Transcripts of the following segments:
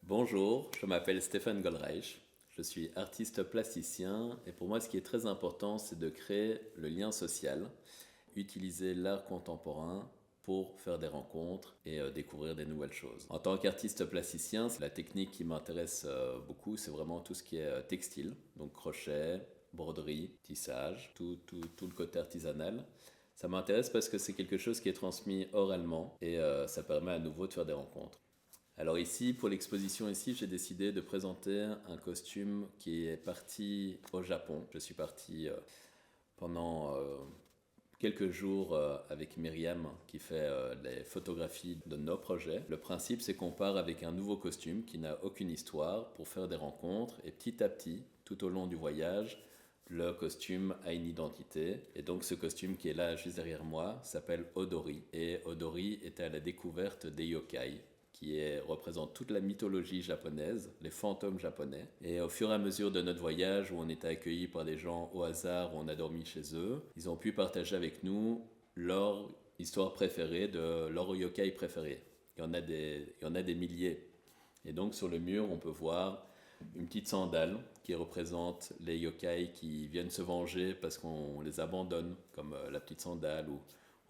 Bonjour, je m'appelle Stéphane Goldreich, je suis artiste plasticien et pour moi ce qui est très important c'est de créer le lien social, utiliser l'art contemporain pour faire des rencontres et découvrir des nouvelles choses. En tant qu'artiste plasticien, la technique qui m'intéresse beaucoup c'est vraiment tout ce qui est textile, donc crochet, broderie, tissage, tout le côté artisanal. Ça m'intéresse parce que c'est quelque chose qui est transmis oralement et ça permet à nouveau de faire des rencontres. Alors ici, pour l'exposition ici, j'ai décidé de présenter un costume qui est parti au Japon. Je suis parti pendant quelques jours avec Myriam qui fait les photographies de nos projets. Le principe, c'est qu'on part avec un nouveau costume qui n'a aucune histoire pour faire des rencontres et petit à petit, tout au long du voyage, le costume a une identité. Et donc ce costume qui est là juste derrière moi s'appelle Odori. Et Odori est à la découverte des yokai représente toute la mythologie japonaise, les fantômes japonais. Et au fur et à mesure de notre voyage, où on était accueillis par des gens au hasard, où on a dormi chez eux, ils ont pu partager avec nous leur histoire préférée de leur yokai préféré. Il y en a des milliers. Et donc sur le mur, on peut voir une petite sandale qui représente les yokai qui viennent se venger parce qu'on les abandonne, comme la petite sandale ou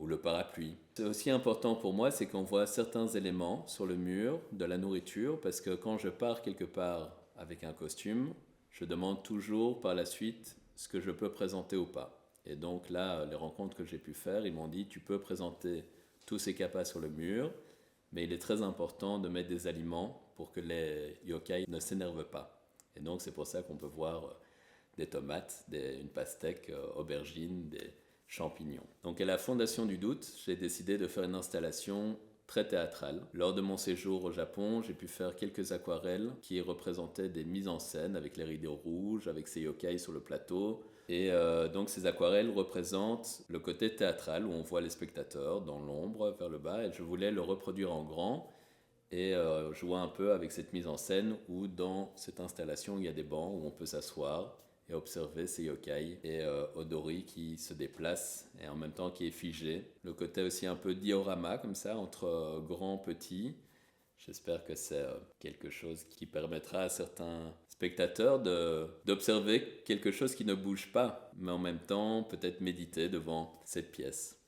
le parapluie. C'est aussi important pour moi, c'est qu'on voit certains éléments sur le mur de la nourriture, parce que quand je pars quelque part avec un costume, je demande toujours par la suite ce que je peux présenter ou pas. Et donc là, les rencontres que j'ai pu faire, ils m'ont dit, tu peux présenter tous ces capas sur le mur, mais il est très important de mettre des aliments pour que les yokai ne s'énervent pas. Et donc c'est pour ça qu'on peut voir des tomates, une pastèque, aubergines, des champignons. Donc à la Fondation du Doute, j'ai décidé de faire une installation très théâtrale. Lors de mon séjour au Japon, j'ai pu faire quelques aquarelles qui représentaient des mises en scène avec les rideaux rouges, avec ces yokai sur le plateau. Et donc ces aquarelles représentent le côté théâtral où on voit les spectateurs dans l'ombre vers le bas et je voulais le reproduire en grand et jouer un peu avec cette mise en scène où dans cette installation il y a des bancs où on peut s'asseoir et observer ces yokai et Odori qui se déplace et en même temps qui est figé. Le côté aussi un peu diorama comme ça entre grand, petit. J'espère que c'est quelque chose qui permettra à certains spectateurs d'observer quelque chose qui ne bouge pas, mais en même temps peut-être méditer devant cette pièce.